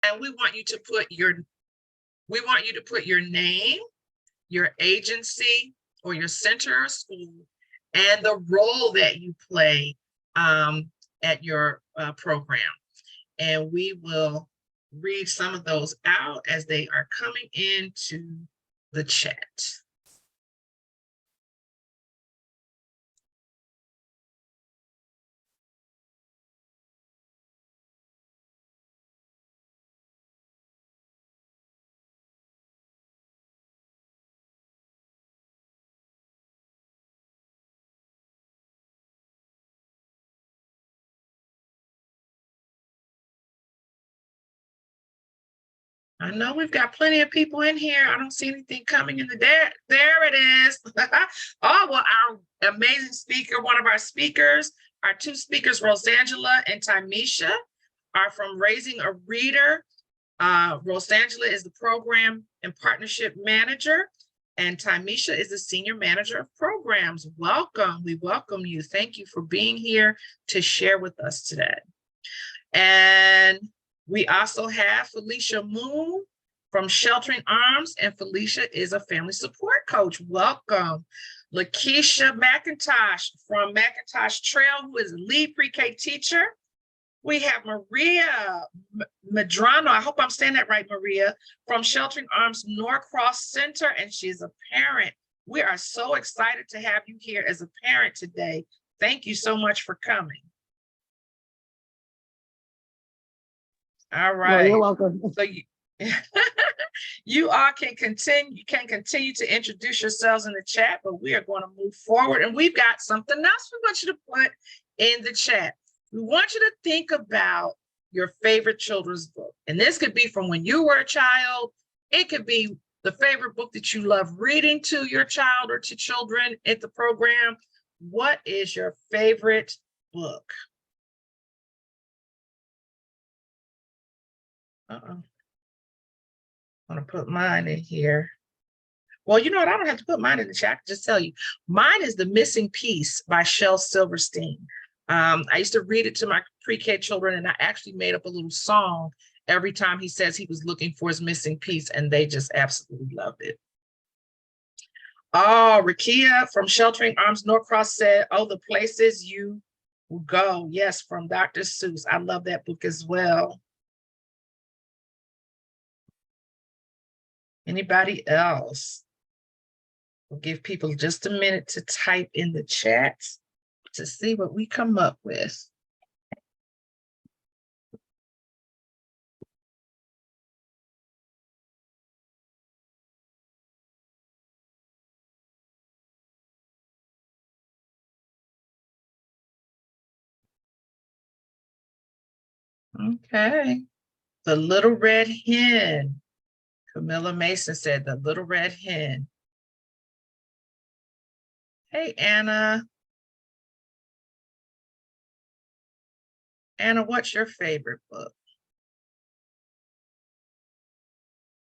And we want you to put your name, your agency or your center or school, and the role that you play at your program. And we will read some of those out as they are coming into the chat. I know we've got plenty of people in here. I don't see anything coming in the there it is. Oh, well, our amazing speaker, one of our speakers, our two speakers, Rosangela and Tymisha, are from Raising a Reader. Rosangela is the program and partnership manager, and Tymisha is the senior manager of programs. Welcome. We welcome you. Thank you for being here to share with us today. And we also have Felicia Moon from Sheltering Arms, and Felicia is a family support coach. Welcome. Lakeisha McIntosh from McIntosh Trail, who is a lead pre-K teacher. We have Maria Medrano, I hope I'm saying that right, Maria, from Sheltering Arms Norcross Center, and she's a parent. We are so excited to have you here as a parent today. Thank you so much for coming. All right. Well, you're welcome. So you all can continue to introduce yourselves in the chat, but we are going to move forward, and we've got something else we want you to put in the chat. We want you to think about your favorite children's book, and this could be from when you were a child. It could be the favorite book that you love reading to your child or to children at the program. What is your favorite book? I'm gonna put mine in here. Well, you know what? I don't have to put mine in the chat. I can just tell you. Mine is The Missing Piece by Shel Silverstein. I used to read it to my pre-K children, and I actually made up a little song every time he says he was looking for his missing piece, and they just absolutely loved it. Oh, Rakia from Sheltering Arms Norcross said, oh, The Places You Will Go. Yes, from Dr. Seuss. I love that book as well. Anybody else? We'll give people just a minute to type in the chat to see what we come up with. Okay. The Little Red Hen. Camilla Mason said The Little Red Hen. Hey, Anna. Anna, what's your favorite book?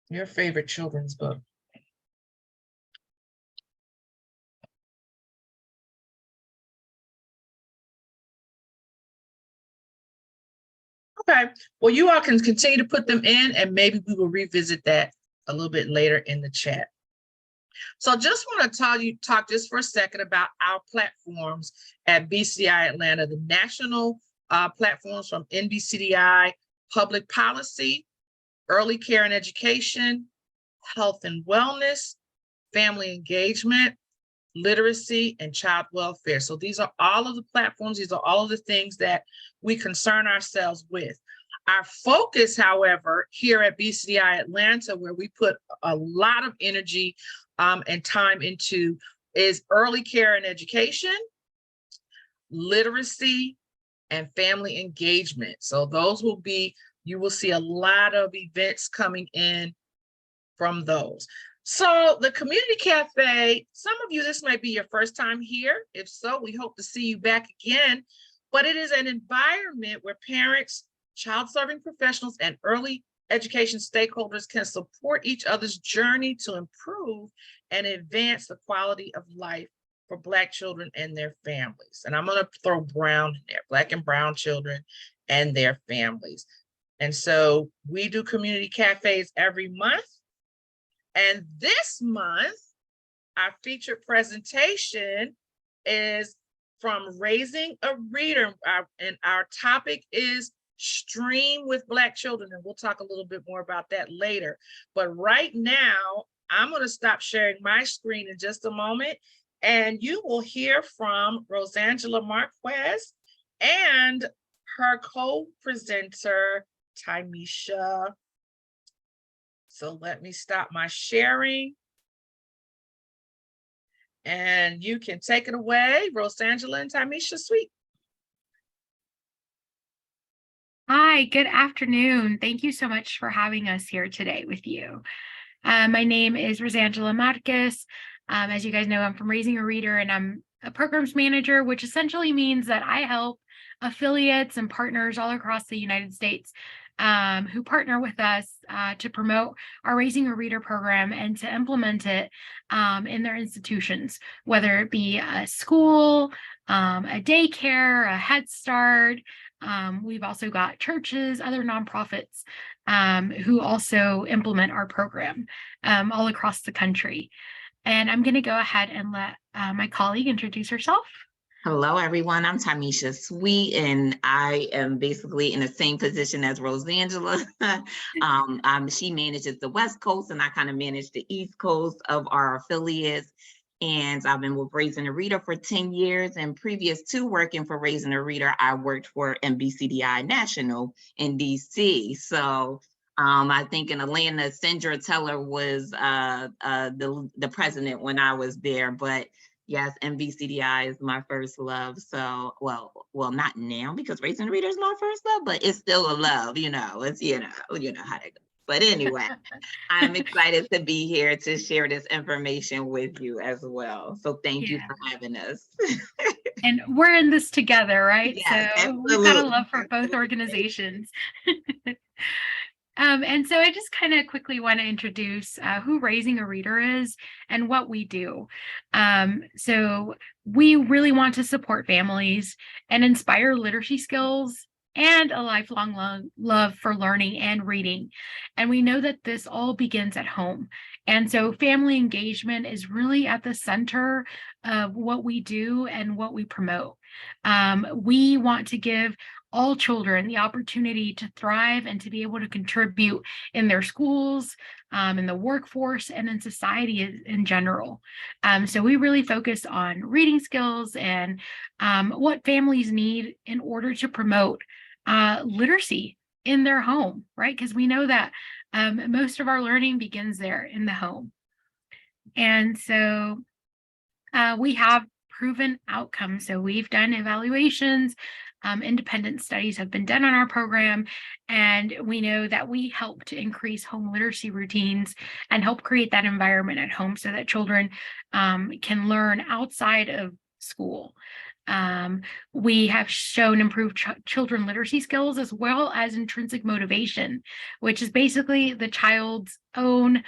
Your favorite children's book? Okay, well, you all can continue to put them in, and maybe we will revisit that a little bit later in the chat. So just want to talk just for a second about our platforms at BCDI Atlanta, the national platforms from NBCDI, Public Policy, Early Care and Education, Health and Wellness, Family Engagement, Literacy, and Child Welfare. So these are all of the platforms. These are all of the things that we concern ourselves with. Our focus, however, here at BCDI Atlanta, where we put a lot of energy and time into, is early care and education, literacy, and family engagement. So those will be, you will see a lot of events coming in from those. So the Community Cafe, some of you, this might be your first time here. If so, we hope to see you back again. But it is an environment where parents, child-serving professionals, and early education stakeholders can support each other's journey to improve and advance the quality of life for Black children and their families. And I'm going to throw brown in there, Black and brown children and their families. And so we do community cafes every month. And this month, our featured presentation is from Raising a Reader. And our topic is Stream with Black Children. And we'll talk a little bit more about that later. But right now, I'm going to stop sharing my screen in just a moment. And you will hear from Rosangela Marquez and her co-presenter, Tymisha. So let me stop my sharing. And you can take it away, Rosangela and Tymisha, sweet. Hi, good afternoon. Thank you so much for having us here today with you. My name is Rosangela Marquez. As you guys know, I'm from Raising a Reader, and I'm a programs manager, which essentially means that I help affiliates and partners all across the United States who partner with us to promote our Raising a Reader program and to implement it in their institutions, whether it be a school, a daycare, a Head Start. We've also got churches, other nonprofits who also implement our program all across the country. And I'm going to go ahead and let my colleague introduce herself. Hello, everyone. I'm Tymisha Sweet, and I am basically in the same position as Rosangela. She manages the West Coast, and I kind of manage the East Coast of our affiliates. And I've been with Raising a Reader for 10 years. And previous to working for Raising a Reader, I worked for BCDI National in DC. So I think in Atlanta, Sandra Teller was the president when I was there. But yes, MBCDI is my first love. So, well, not now because Raising a Reader is my first love, but it's still a love, it's, you know how it goes. But anyway, I'm excited to be here to share this information with you as well. So thank you for having us. And we're in this together, right? Yes, so absolutely. We've got a love for both organizations. And so I just kind of quickly want to introduce who Raising a Reader is and what we do. So we really want to support families and inspire literacy skills and a lifelong love for learning and reading. And we know that this all begins at home. And so family engagement is really at the center of what we do and what we promote. We want to give all children the opportunity to thrive and to be able to contribute in their schools, in the workforce, and in society in general. So we really focus on reading skills and what families need in order to promote literacy in their home, right? Because we know that most of our learning begins there in the home. And so we have proven outcomes. So we've done evaluations. Independent studies have been done on our program, and we know that we help to increase home literacy routines and help create that environment at home so that children can learn outside of school. We have shown improved children literacy skills as well as intrinsic motivation, which is basically the child's own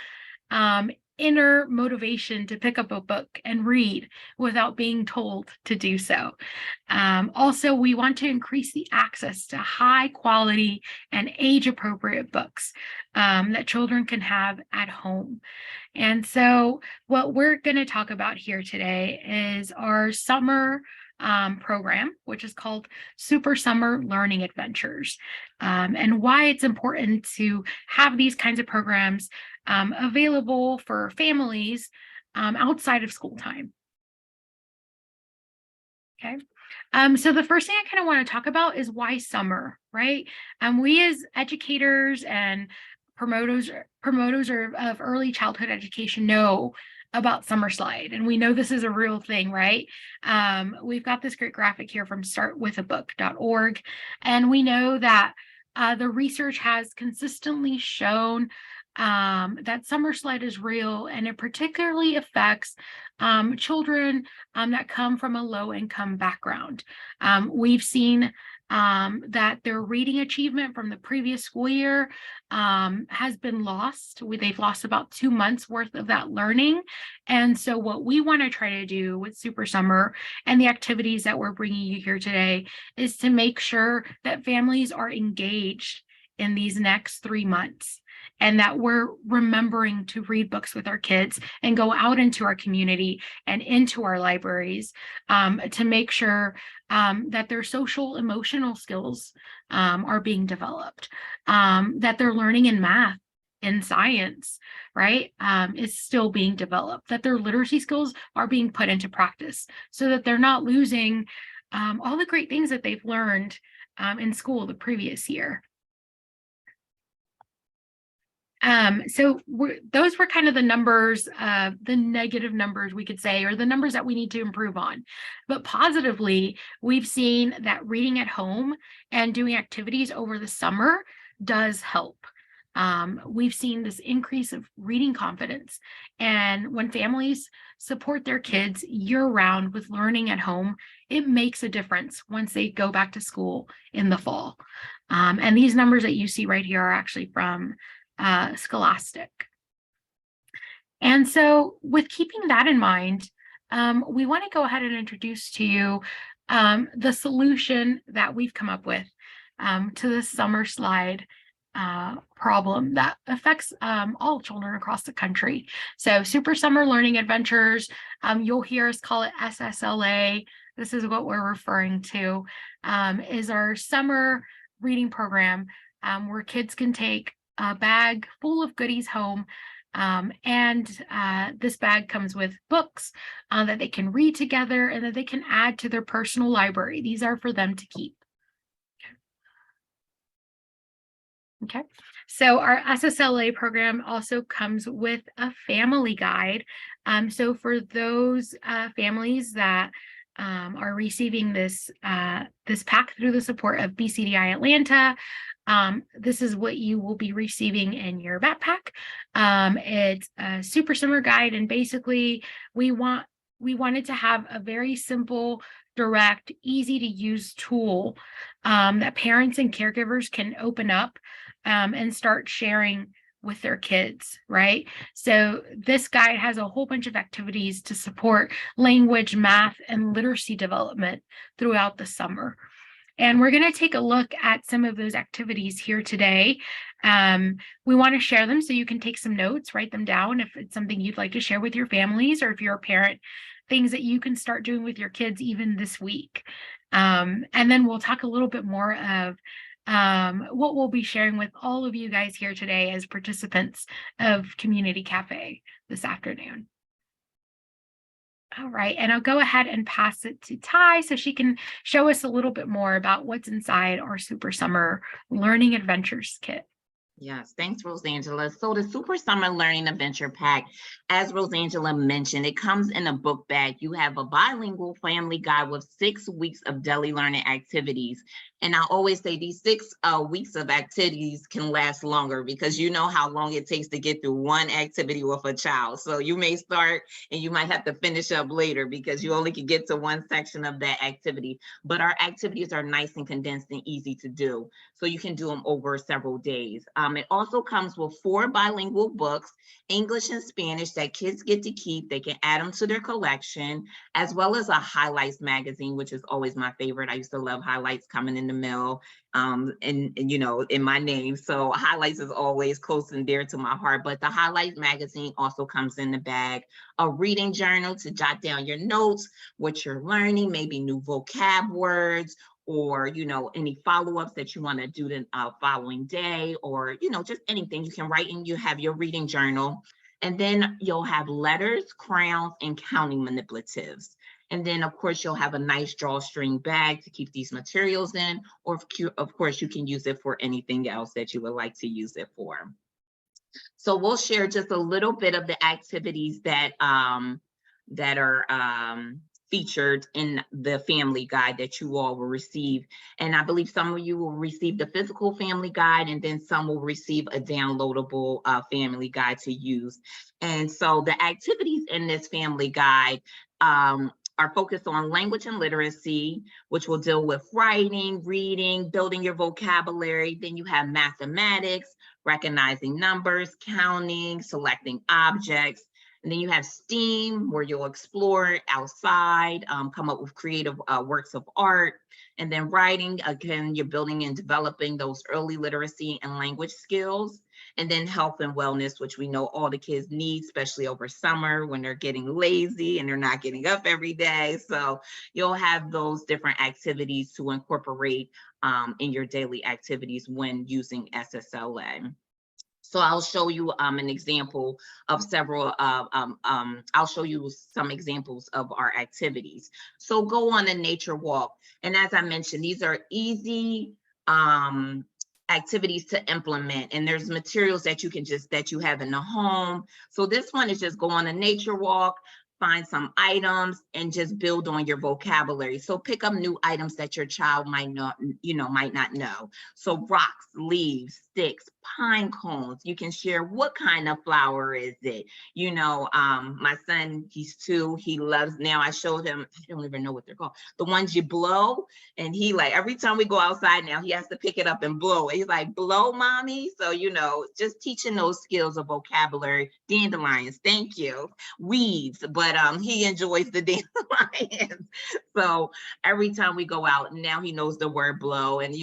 inner motivation to pick up a book and read without being told to do so. Also, we want to increase the access to high quality and age appropriate books that children can have at home. And so what we're going to talk about here today is our summer program, which is called Super Summer Learning Adventures, and why it's important to have these kinds of programs available for families outside of school time. Okay. So the first thing I kind of want to talk about is why summer, right? We as educators and promoters of early childhood education know about Summer Slide, and we know this is a real thing, right? We've got this great graphic here from startwithabook.org, and we know that the research has consistently shown that Summer Slide is real, and it particularly affects children that come from a low-income background. We've seen that their reading achievement from the previous school year has been lost. They've lost about 2 months worth of that learning. And so what we want to try to do with Super Summer and the activities that we're bringing you here today is to make sure that families are engaged in these next 3 months, and that we're remembering to read books with our kids and go out into our community and into our libraries to make sure that their social emotional skills are being developed, that they're learning in math and science, right, is still being developed, that their literacy skills are being put into practice so that they're not losing all the great things that they've learned in school the previous year. So those were kind of the numbers, the negative numbers we could say, or the numbers that we need to improve on. But positively, we've seen that reading at home and doing activities over the summer does help. We've seen this increase of reading confidence. And when families support their kids year-round with learning at home, it makes a difference once they go back to school in the fall. And these numbers that you see right here are actually from Scholastic. And so with keeping that in mind, we want to go ahead and introduce to you the solution that we've come up with to the summer slide problem that affects all children across the country. So Super Summer Learning Adventures, you'll hear us call it SSLA. This is what we're referring to, is our summer reading program where kids can take a bag full of goodies home. And this bag comes with books that they can read together and that they can add to their personal library. These are for them to keep. Okay, so our SSLA program also comes with a family guide. So for those families that are receiving this pack through the support of BCDI-Atlanta, this is what you will be receiving in your backpack. It's a super summer guide, and basically we wanted to have a very simple, direct, easy to use tool that parents and caregivers can open up and start sharing with their kids, right? So this guide has a whole bunch of activities to support language, math, and literacy development throughout the summer. And we're going to take a look at some of those activities here today. We want to share them so you can take some notes, write them down if it's something you'd like to share with your families, or if you're a parent, things that you can start doing with your kids even this week. And then we'll talk a little bit more of what we'll be sharing with all of you guys here today as participants of Community Café this afternoon. All right, and I'll go ahead and pass it to Ty so she can show us a little bit more about what's inside our Super Summer Learning Adventures kit. Yes, thanks, Rosangela. So the Super Summer Learning Adventure Pack, as Rosangela mentioned, it comes in a book bag. You have a bilingual family guide with 6 weeks of daily learning activities. And I always say these 6 weeks of activities can last longer because you know how long it takes to get through one activity with a child. So you may start and you might have to finish up later because you only can get to one section of that activity. But our activities are nice and condensed and easy to do. So you can do them over several days. It also comes with 4 bilingual books, English and Spanish, that kids get to keep. They can add them to their collection, as well as a highlights magazine, which is always my favorite. I used to love highlights coming in the mail and you know, in my name. So highlights is always close and dear to my heart. But the highlights magazine also comes in the bag, a reading journal to jot down your notes, what you're learning, maybe new vocab words, or, you know, any follow-ups that you want to do the following day, or, you know, just anything you can write in. You have your reading journal, and then you'll have letters, crayons, and counting manipulatives. And then, of course, you'll have a nice drawstring bag to keep these materials in, or of course, you can use it for anything else that you would like to use it for. So we'll share just a little bit of the activities that are featured in the family guide that you all will receive. And I believe some of you will receive the physical family guide, and then some will receive a downloadable family guide to use. And so the activities in this family guide are focused on language and literacy, which will deal with writing, reading, building your vocabulary. Then you have mathematics, recognizing numbers, counting, selecting objects. And then you have STEAM, where you'll explore outside, come up with creative works of art. And then writing, again, you're building and developing those early literacy and language skills. And then health and wellness, which we know all the kids need, especially over summer when they're getting lazy and they're not getting up every day. So you'll have those different activities to incorporate in your daily activities when using SSLA. So I'll show you an example of several, I'll show you some examples of our activities. So go on a nature walk. And as I mentioned, these are easy activities to implement. And there's materials that you have in the home. So this one is just go on a nature walk, find some items and just build on your vocabulary. So pick up new items that your child might not know. So rocks, leaves, sticks, pine cones. You can share what kind of flower is it. My son, he's 2, he loves, now I showed him, I don't even know what they're called, the ones you blow. And he like, every time we go outside now, he has to pick it up and blow it. He's like, blow, mommy. So, just teaching those skills of vocabulary. Dandelions, thank you. Weeds, but he enjoys the dandelions. So every time we go out, now he knows the word blow. And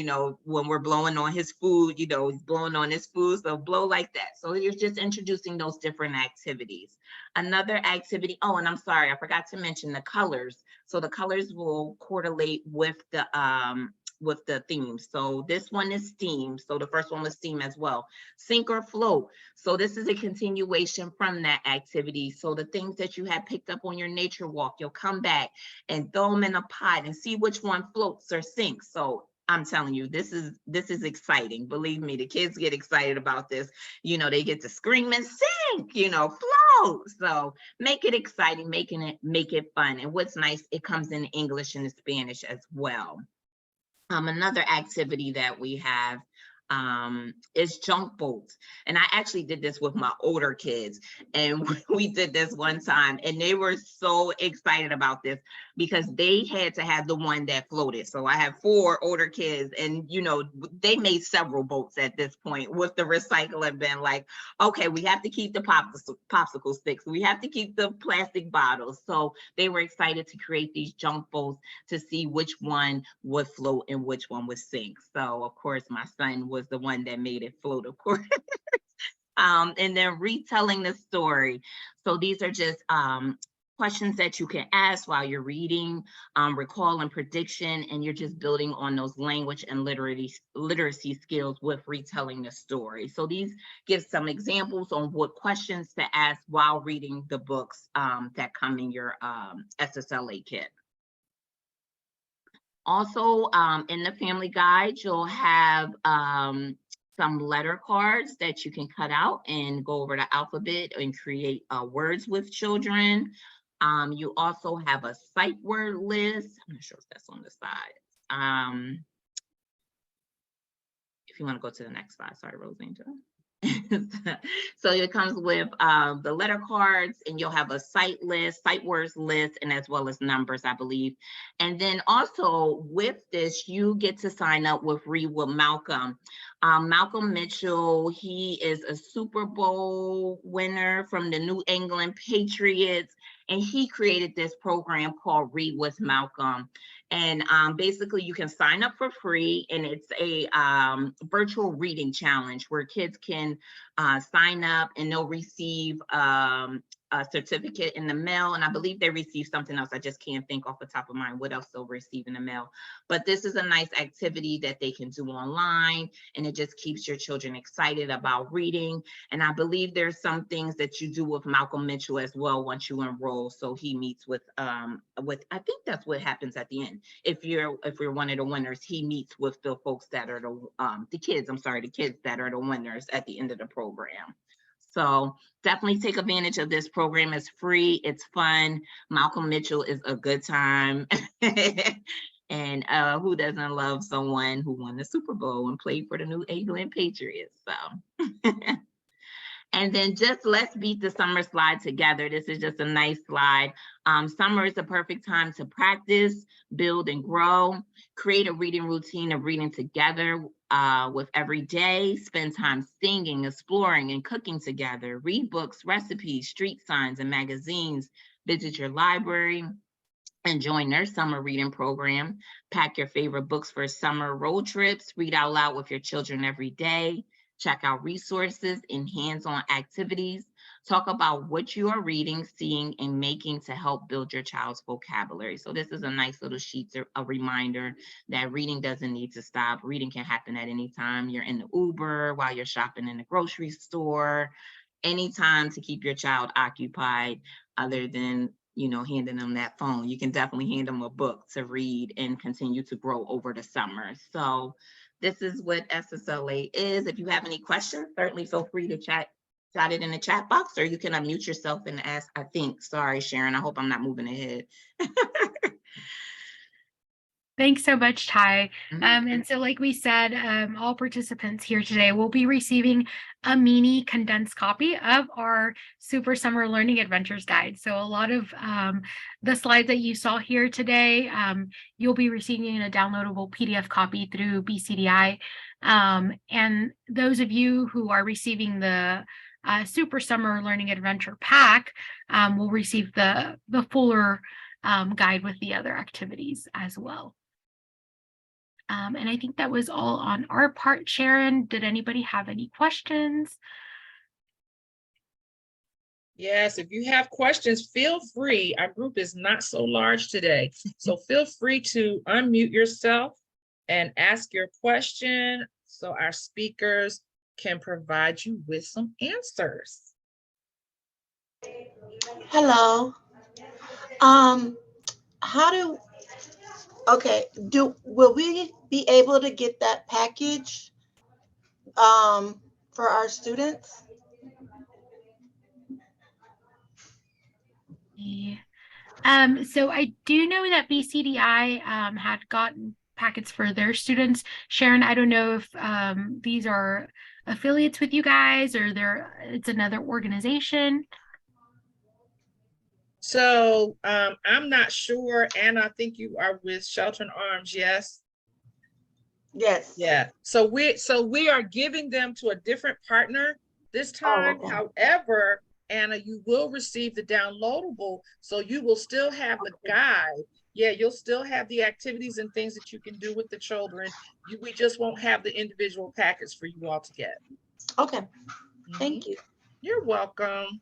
when we're blowing on his food, he's blowing on his food, so blow like that. So you're just introducing those different activities. Another activity, oh, and I'm sorry, I forgot to mention the colors. So the colors will correlate with the theme. So this one is STEAM. So the first one was STEAM as well. Sink or float. So this is a continuation from that activity. So the things that you have picked up on your nature walk, you'll come back and throw them in a pot and see which one floats or sinks. So I'm telling you, this is exciting. Believe me, the kids get excited about this. They get to scream and sink, float. So make it exciting, make it fun. And what's nice, it comes in English and Spanish as well. Another activity that we have is junk boats. And I actually did this with my older kids, and we did this one time and they were so excited about this because they had to have the one that floated. So I have 4 older kids and they made several boats at this point with the recycling bin. Like, okay, we have to keep the popsicle sticks, we have to keep the plastic bottles. So they were excited to create these junk boats to see which one would float and which one would sink. So of course my son was the one that made it float, of course. And then retelling the story. So these are just questions that you can ask while you're reading, recall and prediction, and you're just building on those language and literacy skills with retelling the story. So these give some examples on what questions to ask while reading the books that come in your SSLA kit. Also, in the family guide, you'll have some letter cards that you can cut out and go over the alphabet and create words with children. You also have a sight word list. I'm not sure if that's on the side. If you want to go to the next slide, sorry, Rosanna. So it comes with the letter cards, and you'll have a sight list, sight words list, and as well as numbers, I believe. And then also with this, you get to sign up with Read with Malcolm. Malcolm Mitchell, he is a Super Bowl winner from the New England Patriots, and he created this program called Read with Malcolm. And basically you can sign up for free, and it's a virtual reading challenge where kids can sign up and they'll receive a certificate in the mail. And I believe they receive something else. I just can't think off the top of my mind what else they'll receive in the mail. But this is a nice activity that they can do online, and it just keeps your children excited about reading. And I believe there's some things that you do with Malcolm Mitchell as well once you enroll. So he meets with I think that's what happens at the end. If you're one of the winners, he meets with the folks that are the kids that are the winners at the end of the program. So definitely take advantage of this program. It's free, it's fun. Malcolm Mitchell is a good time. And who doesn't love someone who won the Super Bowl and played for the New England Patriots? So. And then just let's beat the summer slide together. This is just a nice slide. Summer is the perfect time to practice, build, and grow. Create a reading routine of reading together with every day. Spend time singing, exploring, and cooking together. Read books, recipes, street signs, and magazines. Visit your library and join their summer reading program. Pack your favorite books for summer road trips. Read out loud with your children every day. Check out resources and hands-on activities. Talk about what you are reading, seeing, and making to help build your child's vocabulary. So this is a nice little sheet, a reminder that reading doesn't need to stop. Reading can happen at any time. You're in the Uber, while you're shopping in the grocery store, anytime to keep your child occupied other than handing them that phone. You can definitely hand them a book to read and continue to grow over the summer. So this is what SSLA is. If you have any questions, certainly feel free to chat it in the chat box, or you can unmute yourself and ask. Sorry, Sharon, I hope I'm not moving ahead. Thanks so much, Ty. And so like we said, all participants here today will be receiving a mini condensed copy of our Super Summer Learning Adventures Guide. So a lot of the slides that you saw here today, you'll be receiving a downloadable PDF copy through BCDI. And those of you who are receiving the Super Summer Learning Adventure Pack will receive the fuller guide with the other activities as well. And I think that was all on our part. Sharon, did anybody have any questions? Yes, if you have questions, feel free. Our group is not so large today, so feel free to unmute yourself and ask your question so our speakers can provide you with some answers. Hello. Will we be able to get that package for our students? Yeah. So I do know that BCDI had gotten packets for their students. Sharon, I don't know if these are affiliates with you guys or it's another organization. So I'm not sure, and I think you are with Shelter in Arms, yes? Yes. Yeah. So we are giving them to a different partner this time. okay. However, Anna, you will receive the downloadable, so you will still have the guide. Yeah, you'll still have the activities and things that you can do with the children. We just won't have the individual packets for you all to get. Okay. Thank you. You're welcome.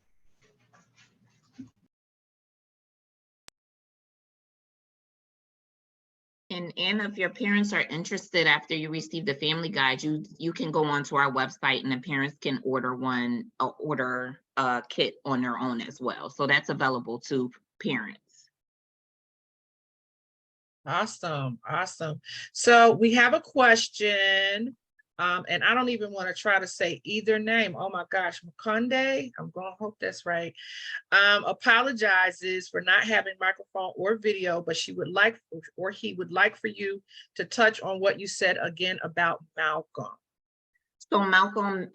And if your parents are interested after you receive the family guide, you can go onto our website and the parents can order a kit on their own as well. So that's available to parents. Awesome. So we have a question, and I don't even want to try to say either name. Oh my gosh, Makonde, I'm going to hope that's right. Apologizes for not having microphone or video, but he would like for you to touch on what you said again about Malcolm. So Malcolm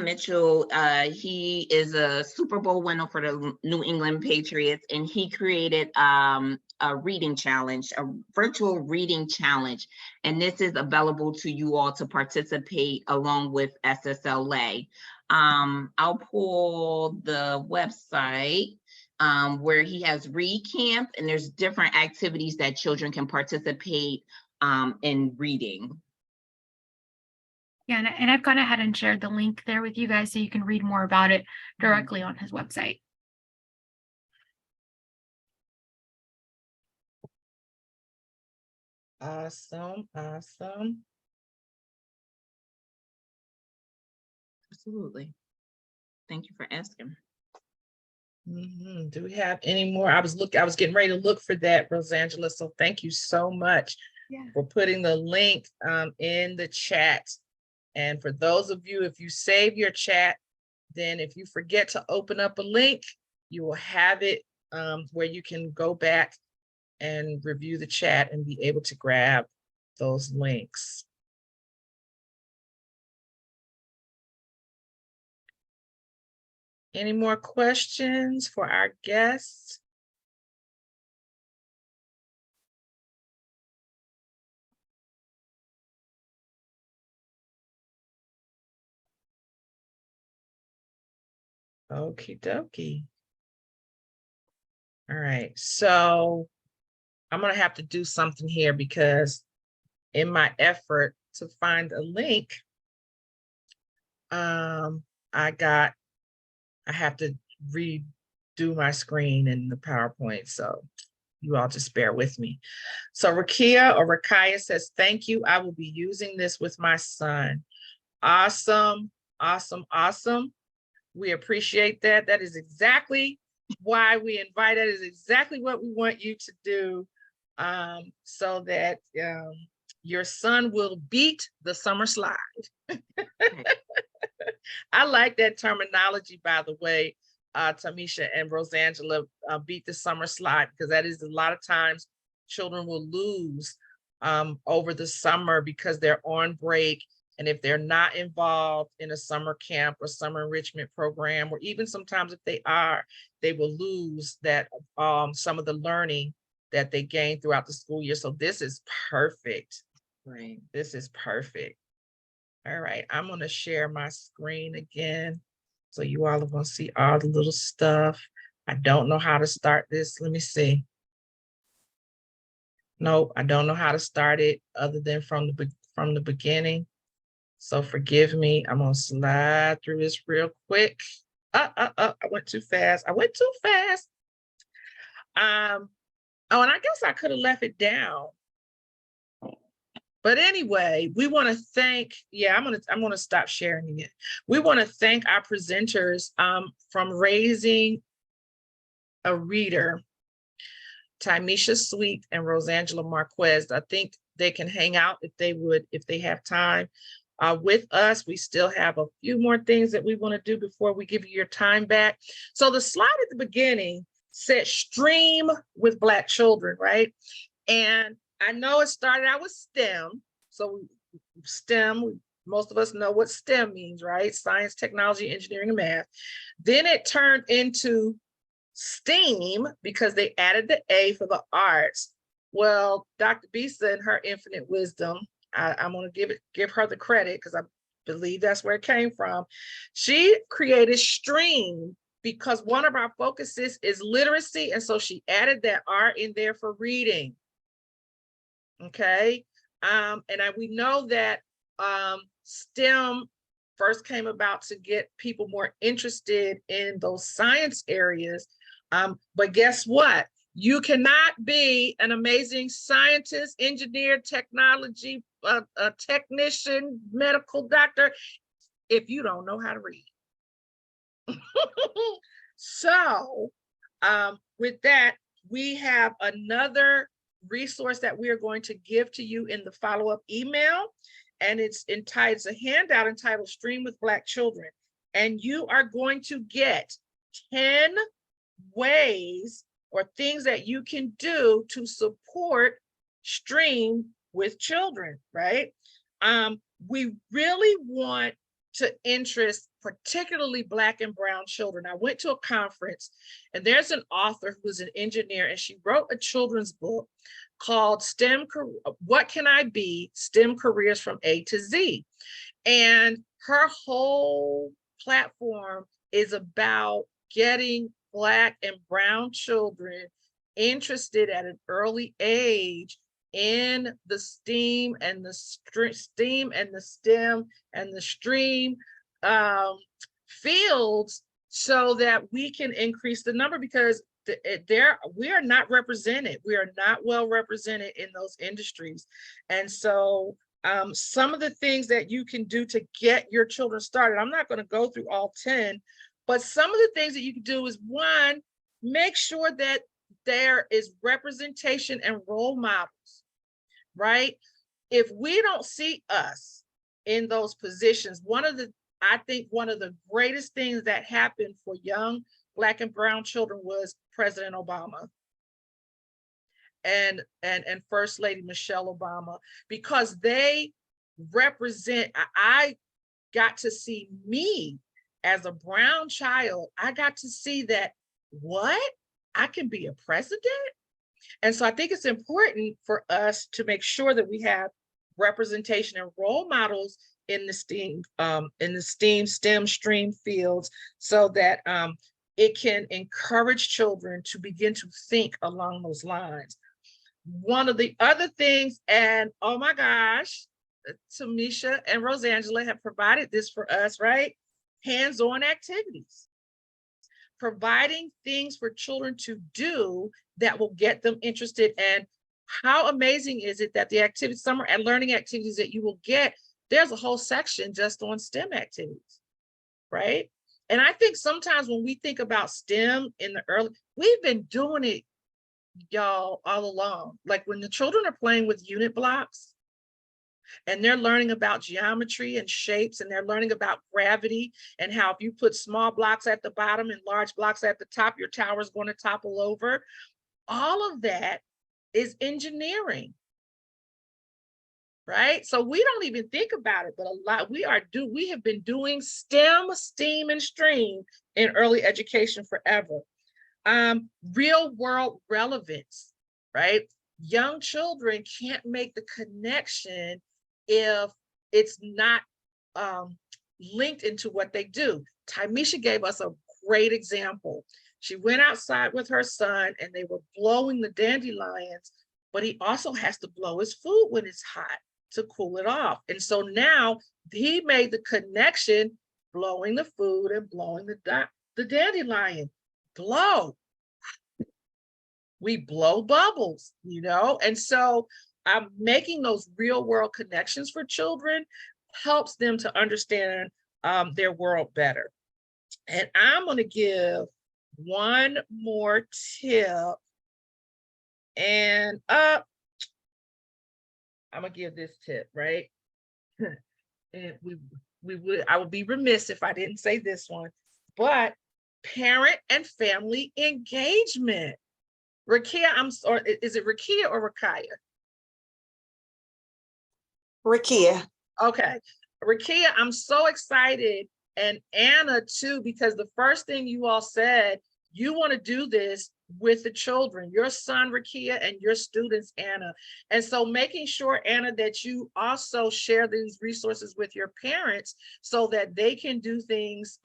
Mitchell, he is a Super Bowl winner for the New England Patriots, and he created a reading challenge, a virtual reading challenge. And this is available to you all to participate along with SSLA. I'll pull the website where he has Read Camp, and there's different activities that children can participate in reading. Yeah, and I've gone ahead and shared the link there with you guys so you can read more about it directly on his website. Awesome. Absolutely. Thank you for asking. Do we have any more? I was getting ready to look for that, Rosangela. So thank you so much for putting the link in the chat. And for those of you, if you save your chat, then if you forget to open up a link, you will have it where you can go back and review the chat and be able to grab those links. Any more questions for our guests? Okie dokie. All right, so I'm gonna have to do something here because in my effort to find a link, I have to redo my screen in the PowerPoint, so you all just bear with me. So Rakia or Rakaya says, thank you. I will be using this with my son. Awesome, awesome, awesome. We appreciate that. That is exactly why we invite. That is exactly what we want you to do, so that your son will beat the summer slide. I like that terminology, by the way, Tamisha and Rosangela, beat the summer slide, because that is a lot of times children will lose over the summer because they're on break. And if they're not involved in a summer camp or summer enrichment program, or even sometimes if they are, they will lose that some of the learning that they gain throughout the school year. So this is perfect. Right. This is perfect. All right, I'm gonna share my screen again. So you all are gonna see all the little stuff. I don't know how to start this. Let me see. Nope, I don't know how to start it other than from the beginning. So forgive me. I'm gonna slide through this real quick. I went too fast. I went too fast. Oh, and I guess I could have left it down. But anyway, we want to thank, I'm gonna stop sharing it. We want to thank our presenters from Raising a Reader, Tymisha Sweet and Rosangela Marquez. I think they can hang out if they have time with us. We still have a few more things that we want to do before we give you your time back. So the slide at the beginning said stream with Black children, right? And I know it started out with STEM. So STEM, most of us know what STEM means, right? Science, technology, engineering, and math. Then it turned into STEAM because they added the A for the arts. Well, Dr. Bisa, in her infinite wisdom, I'm going to give her the credit because I believe that's where it came from. She created STREAM because one of our focuses is literacy. And so she added that R in there for reading. Okay. We know that STEM first came about to get people more interested in those science areas. But guess what? You cannot be an amazing scientist, engineer, technology, a technician, medical doctor, if you don't know how to read. So with that, we have another resource that we are going to give to you in the follow-up email, and it's a handout entitled Stream with Black Children, and you are going to get 10 ways or things that you can do to support Stream with children, right? We really want to interest particularly Black and brown children. I went to a conference, and there's an author who's an engineer, and she wrote a children's book called What Can I Be? STEM Careers from A to Z. And her whole platform is about getting Black and brown children interested at an early age in the STEAM and the STEAM and the STEM and the STREAM fields, so that we can increase the number, because we are not represented. We are not well represented in those industries. And so some of the things that you can do to get your children started, I'm not going to go through all 10, but some of the things that you can do is, one, make sure that there is representation and role models, right? If we don't see us in those positions, I think one of the greatest things that happened for young Black and brown children was President Obama and First Lady Michelle Obama, because they represent, I got to see me as a brown child. I got to see that, what? I can be a president? And so I think it's important for us to make sure that we have representation and role models in the STEM stream fields, so that it can encourage children to begin to think along those lines. One of the other things, and oh my gosh, Tamisha and Rosangela have provided this for us, right? Hands-on activities. Providing things for children to do that will get them interested. And how amazing is it that the activities, summer and learning activities that you will get, there's a whole section just on STEM activities, right? And I think sometimes when we think about STEM in the early, we've been doing it, y'all, all along. Like when the children are playing with unit blocks and they're learning about geometry and shapes, and they're learning about gravity and how if you put small blocks at the bottom and large blocks at the top, your tower is going to topple over. All of that is engineering, right? So we don't even think about it, but we have been doing STEM, STEAM, and STREAM in early education forever. Real world relevance, right? Young children can't make the connection if it's not linked into what they do. Tymisha gave us a great example. She went outside with her son and they were blowing the dandelions, but he also has to blow his food when it's hot to cool it off. And so now he made the connection, blowing the food and blowing the dandelion. Blow. We blow bubbles, you know? And so making those real world connections for children helps them to understand their world better. And I'm going to give one more tip. And I'm going to give this tip, right? And I would be remiss if I didn't say this one, but parent and family engagement. Rakia, is it Rakia or Rakaya? Rakia. Okay, Rakia, I'm so excited, and Anna too, because the first thing you all said, you want to do this with the children, your son Rakia and your students Anna. And so making sure, Anna, that you also share these resources with your parents so that they can do things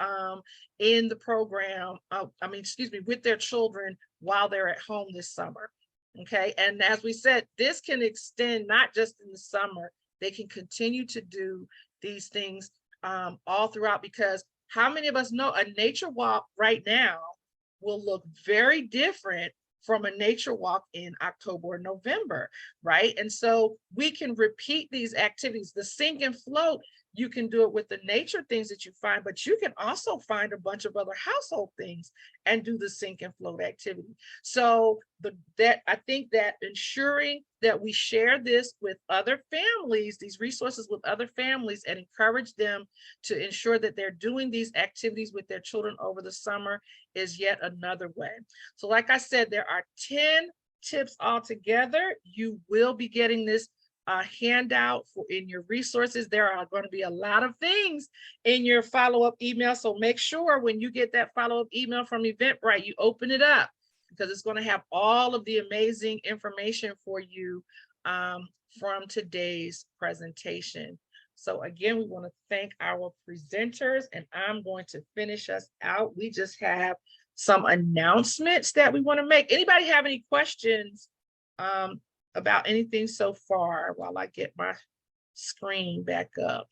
in the program, with their children while they're at home this summer. Okay, and as we said, this can extend not just in the summer, they can continue to do these things all throughout, because how many of us know a nature walk right now will look very different from a nature walk in October or November, right? And so we can repeat these activities. The sink and float, you can do it with the nature things that you find, but you can also find a bunch of other household things and do the sink and float activity. So I think that ensuring that we share this with other families, these resources with other families, and encourage them to ensure that they're doing these activities with their children over the summer is yet another way. So like I said, there are 10 tips altogether. You will be getting this handout in your resources. There are going to be a lot of things in your follow-up email. So make sure when you get that follow-up email from Eventbrite, you open it up, because it's going to have all of the amazing information for you from today's presentation. So again, we want to thank our presenters, and I'm going to finish us out. We just have some announcements that we want to make. Anybody have any questions about anything so far while I get my screen back up?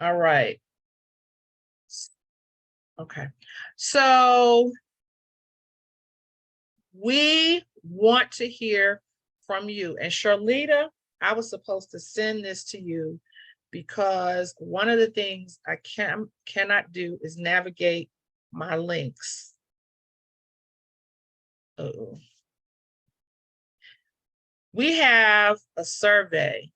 All right. Okay. So we want to hear from you. And Charlita, I was supposed to send this to you because one of the things I cannot do is navigate my links. Uh-oh. We have a survey,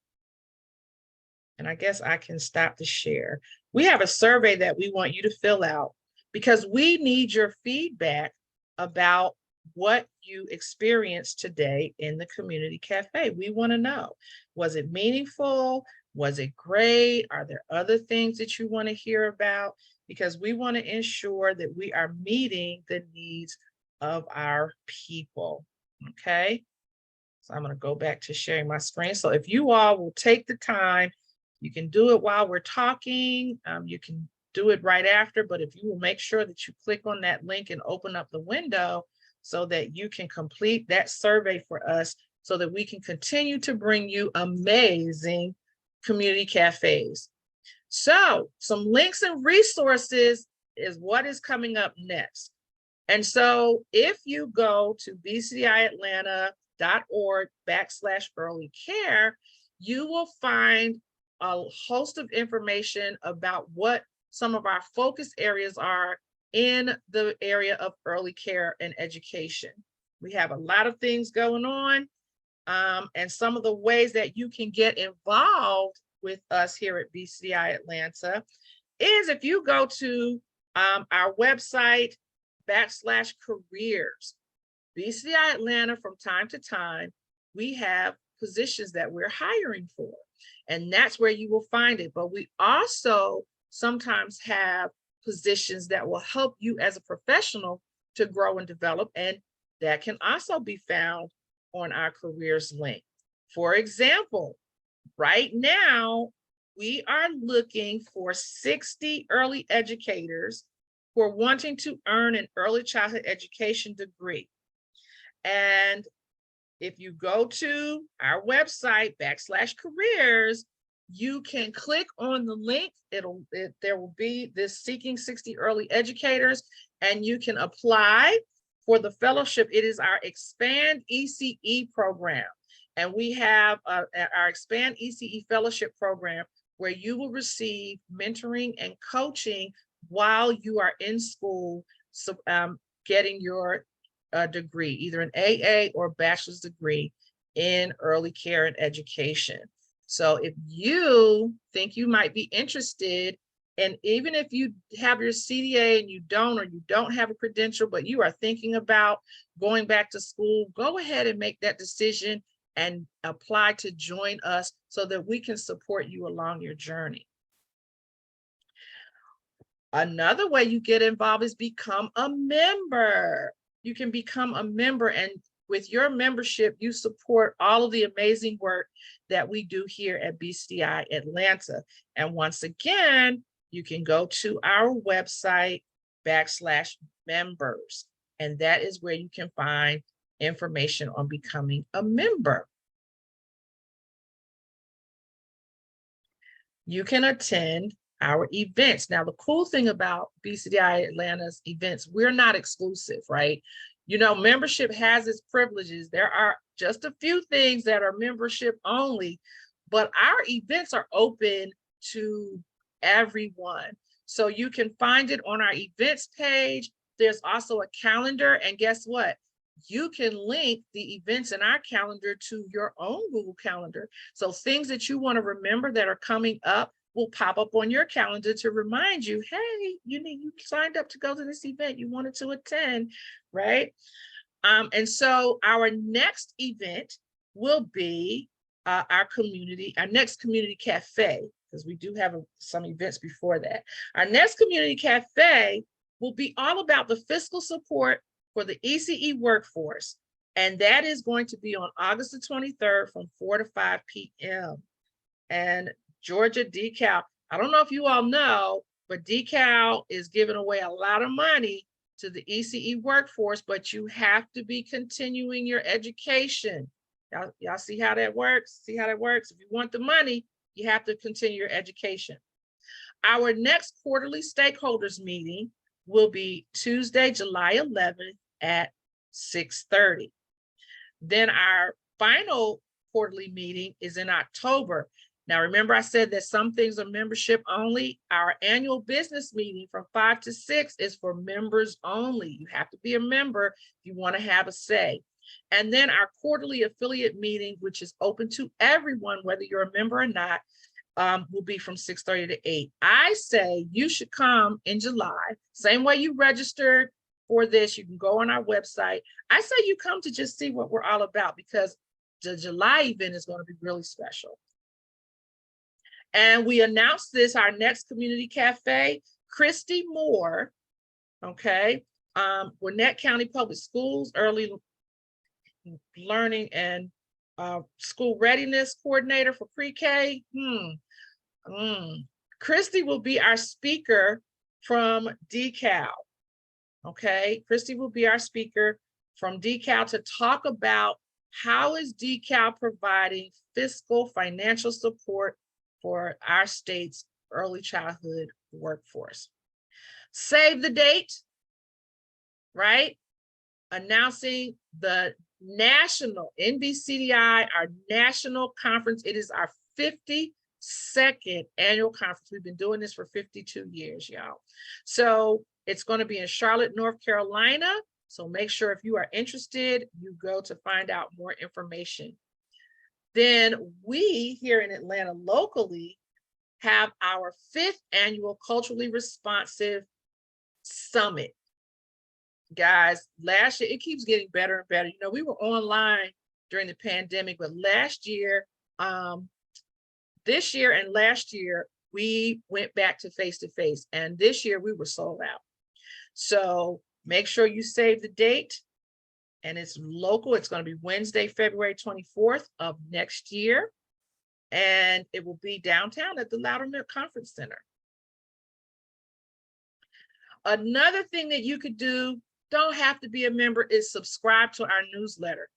and I guess I can stop the share. We have a survey that we want you to fill out because we need your feedback about what you experienced today in the Community Cafe. We want to know, was it meaningful? Was it great? Are there other things that you want to hear about? Because we want to ensure that we are meeting the needs of our people. Okay. So I'm going to go back to sharing my screen. So if you all will take the time, you can do it while we're talking. You can do it right after, but if you will make sure that you click on that link and open up the window so that you can complete that survey for us so that we can continue to bring you amazing community cafes. So some links and resources is what is coming up next. And so if you go to bcdiatlanta.org/early care, you will find a host of information about what some of our focus areas are in the area of early care and education. We have a lot of things going on, and some of the ways that you can get involved with us here at BCDI Atlanta is if you go to our website /careers. BCDI Atlanta, from time to time, we have positions that we're hiring for, and that's where you will find it. But we also sometimes have positions that will help you as a professional to grow and develop, and that can also be found on our careers link. For example, right now, we are looking for 60 early educators who are wanting to earn an early childhood education degree. And if you go to our website /careers, you can click on the link. There will be this seeking 60 early educators, and you can apply for the fellowship. It is our Expand ECE program. And we have our Expand ECE fellowship program where you will receive mentoring and coaching while you are in school, getting your degree, either an AA or bachelor's degree in early care and education. So if you think you might be interested, and even if you have your CDA and you don't have a credential, but you are thinking about going back to school, go ahead and make that decision and apply to join us so that we can support you along your journey. Another way you get involved is become a member. You can become a member, and with your membership, you support all of the amazing work that we do here at BCDI Atlanta. And once again, you can go to our website /members, and that is where you can find information on becoming a member. You can attend our events. Now, the cool thing about BCDI Atlanta's events, we're not exclusive, right? You know, membership has its privileges. There are just a few things that are membership only, but our events are open to everyone. So you can find it on our events page. There's also a calendar, and guess what? You can link the events in our calendar to your own Google Calendar. So things that you want to remember that are coming up will pop up on your calendar to remind you, hey, you signed up to go to this event, you wanted to attend, right? And so our next event will be our next community cafe, because we do have some events before that. Our next community cafe will be all about the fiscal support for the ECE workforce. And that is going to be on August the 23rd from 4 to 5 p.m. And Georgia DeKalb, I don't know if you all know, but DeKalb is giving away a lot of money to the ECE workforce, but you have to be continuing your education. Y'all see how that works? See how that works? If you want the money, you have to continue your education. Our next quarterly stakeholders meeting will be Tuesday, July 11th at 6:30. Then our final quarterly meeting is in October. Now, remember I said that some things are membership only. Our annual business meeting from 5 to 6 is for members only. You have to be a member if you want to have a say. And then our quarterly affiliate meeting, which is open to everyone, whether you're a member or not, will be from 6:30 to 8. I say you should come in July. Same way you registered for this, you can go on our website. I say you come to just see what we're all about, because the July event is going to be really special. And we announced this, our next community cafe, Christy Moore, okay, Gwinnett County Public Schools Early Learning and School Readiness Coordinator for Pre-K. Christy will be our speaker from DeKalb. Okay, Christy will be our speaker from DeKalb to talk about how is DeKalb providing fiscal financial support for our state's early childhood workforce. Save the date, right? Announcing the national NBCDI, our national conference. It is our 52nd annual conference. We've been doing this for 52 years, y'all. So it's going to be in Charlotte, North Carolina. So make sure if you are interested, you go to find out more information. Then we here in Atlanta locally have our 5th annual Culturally Responsive Summit. Guys, last year, it keeps getting better and better. You know, we were online during the pandemic, but last year, this year and last year, we went back to face-to-face, and this year we were sold out. So make sure you save the date, and it's local. It's going to be Wednesday, February 24th of next year, and it will be downtown at the Loudermilk Conference Center. Another thing that you could do, don't have to be a member, is subscribe to our newsletter.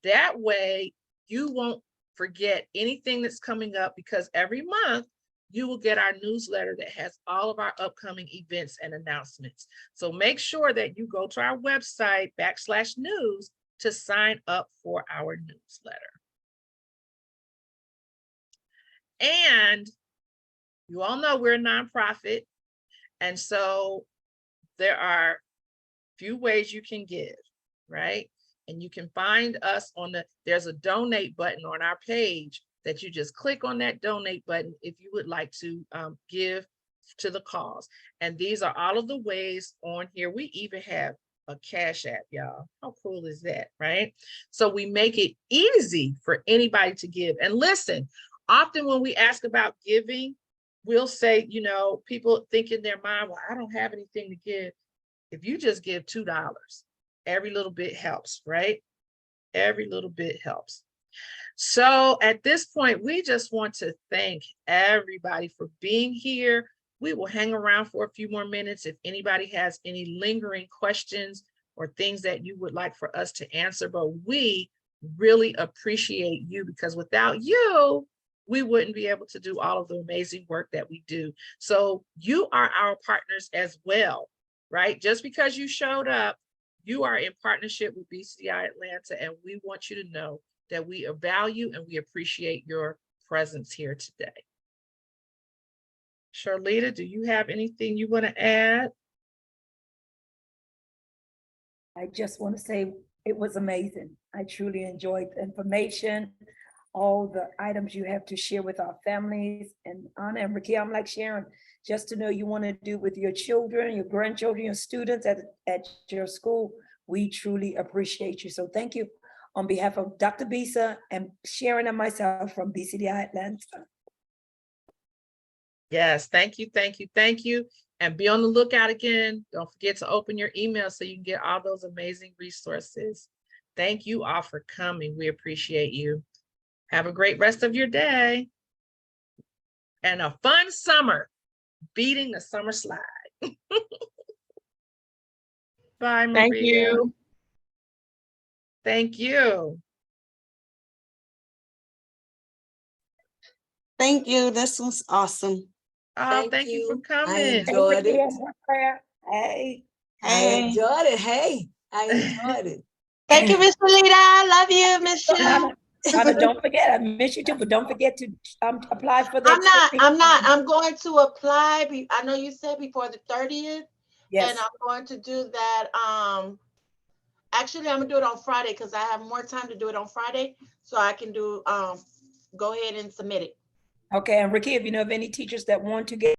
That way you won't forget anything that's coming up, because every month you will get our newsletter that has all of our upcoming events and announcements. So make sure that you go to our website /news to sign up for our newsletter. And you all know we're a nonprofit, and so there are few ways you can give, right? And you can find us on there's a donate button on our page that you just click on that donate button if you would like to give to the cause. And these are all of the ways on here. We even have a Cash App, y'all. How cool is that, right? So we make it easy for anybody to give. And listen, often when we ask about giving, we'll say, you know, people think in their mind, well, I don't have anything to give. If you just give $2, every little bit helps, right? Every little bit helps. So at this point, we just want to thank everybody for being here. We will hang around for a few more minutes if anybody has any lingering questions or things that you would like for us to answer, but we really appreciate you, because without you, we wouldn't be able to do all of the amazing work that we do. So you are our partners as well, right? Just because you showed up, you are in partnership with BCDI-Atlanta, and we want you to know that we value and we appreciate your presence here today. Charlita, do you have anything you want to add? I just want to say it was amazing. I truly enjoyed the information, all the items you have to share with our families. And Anna and Ricky, I'm like Sharon, just to know you want to do with your children, your grandchildren, your students at your school. We truly appreciate you. So thank you on behalf of Dr. Bisa and Sharon and myself from BCDI-Atlanta. Yes, thank you, thank you, thank you. And be on the lookout again. Don't forget to open your email so you can get all those amazing resources. Thank you all for coming. We appreciate you. Have a great rest of your day. And a fun summer, beating the summer slide. Bye, Maria. Thank you. Thank you. Thank you. This was awesome. Oh, thank you for I coming. enjoyed it. Hey. I enjoyed it. Hey, I enjoyed it. Thank you, Miss Lita. Love you, Miss Sue. Anna, don't forget, I miss you too, but don't forget to apply for the. I'm going to apply. I know you said before the 30th. Yes. And I'm going to do that. Actually, I'm gonna do it on Friday because I have more time to do it on Friday. So I can do go ahead and submit it. Okay, and Ricky, if you know of any teachers that want to get